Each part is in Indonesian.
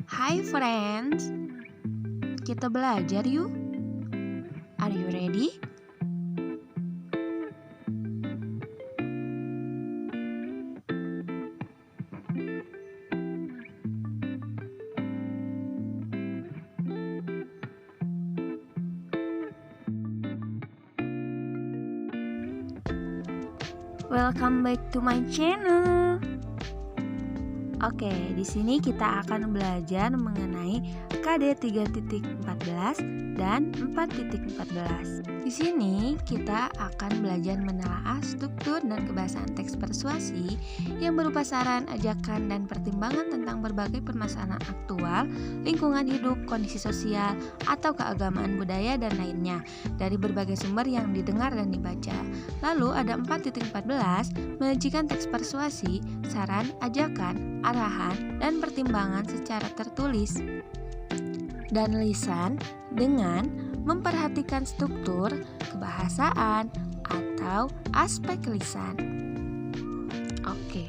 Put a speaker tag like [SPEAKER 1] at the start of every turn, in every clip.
[SPEAKER 1] Hai friends, kita belajar yuk. Are you ready? Welcome back to my channel. Oke, di sini kita akan belajar mengenai KD 3.14 dan 4.14. Di sini kita akan belajar menelaah struktur dan kebahasaan teks persuasi yang berupa saran, ajakan, dan pertimbangan tentang berbagai permasalahan aktual, lingkungan hidup, kondisi sosial, atau keagamaan, budaya, dan lainnya dari berbagai sumber yang didengar dan dibaca. Lalu ada 4.14 menyajikan teks persuasi, saran, ajakan, arahan, dan pertimbangan secara tertulis dan lisan dengan memperhatikan struktur, kebahasaan, atau aspek lisan. Oke,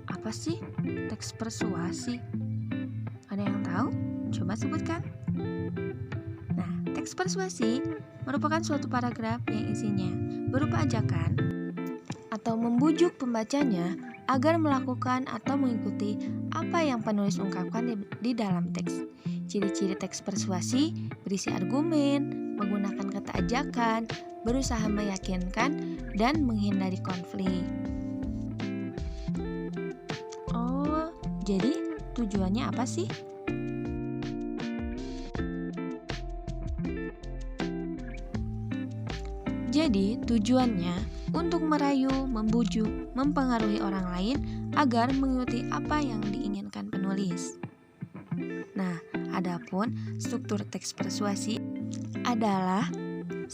[SPEAKER 1] apa sih teks persuasi? Ada yang tahu? Coba sebutkan. Nah, teks persuasi merupakan suatu paragraf yang isinya berupa ajakan atau membujuk pembacanya agar melakukan atau mengikuti apa yang penulis ungkapkan di dalam teks. Ciri-ciri teks persuasi berisi argumen, menggunakan kata ajakan, berusaha meyakinkan, dan menghindari konflik. Oh, jadi tujuannya apa sih? Jadi, tujuannya untuk merayu, membujuk, mempengaruhi orang lain agar mengikuti apa yang diinginkan penulis. Nah, adapun struktur teks persuasi adalah 1.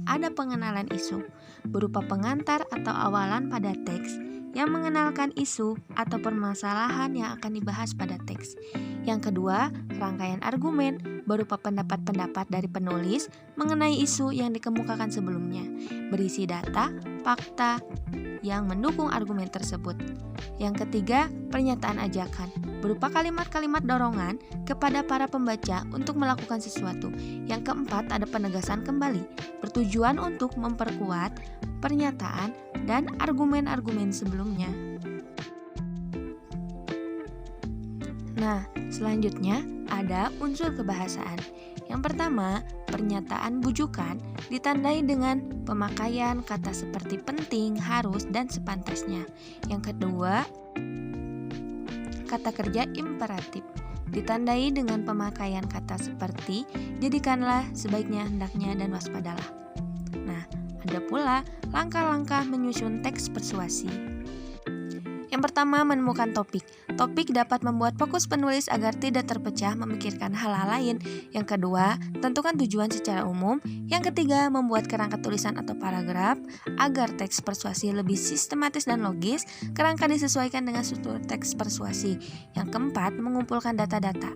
[SPEAKER 1] Ada pengenalan isu, berupa pengantar atau awalan pada teks yang mengenalkan isu atau permasalahan yang akan dibahas pada teks. Yang kedua, rangkaian argumen berupa pendapat-pendapat dari penulis mengenai isu yang dikemukakan sebelumnya, berisi data, fakta yang mendukung argumen tersebut. Yang ketiga, pernyataan ajakan berupa kalimat-kalimat dorongan kepada para pembaca untuk melakukan sesuatu. Yang keempat, ada penegasan kembali, bertujuan untuk memperkuat pernyataan dan argumen-argumen sebelumnya. Nah, selanjutnya ada unsur kebahasaan. Yang pertama, pernyataan bujukan ditandai dengan pemakaian kata seperti penting, harus, dan sepantasnya. Yang kedua, kata kerja imperatif ditandai dengan pemakaian kata seperti jadikanlah, sebaiknya, hendaknya, dan waspadalah. Nah, ada pula langkah-langkah menyusun teks persuasi. Yang pertama, menemukan topik. Topik dapat membuat fokus penulis agar tidak terpecah memikirkan hal-hal lain. Yang kedua, tentukan tujuan secara umum. Yang ketiga, membuat kerangka tulisan atau paragraf agar teks persuasi lebih sistematis dan logis. Kerangka disesuaikan dengan struktur teks persuasi. Yang keempat, mengumpulkan data-data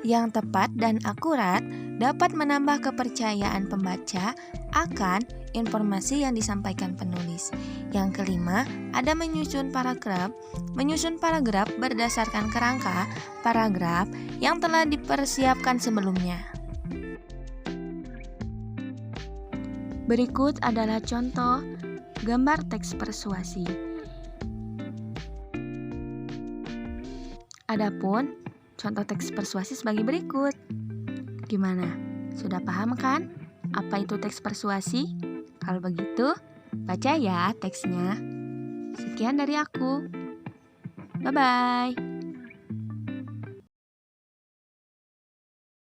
[SPEAKER 1] yang tepat dan akurat dapat menambah kepercayaan pembaca akan informasi yang disampaikan penulis. Yang kelima, ada menyusun paragraf. Menyusun paragraf berdasarkan kerangka paragraf yang telah dipersiapkan sebelumnya. Berikut adalah contoh gambar teks persuasi. Adapun contoh teks persuasi sebagai berikut. Gimana? Sudah paham kan? Apa itu teks persuasi? Kalau begitu, baca ya teksnya. Sekian dari aku. Bye-bye.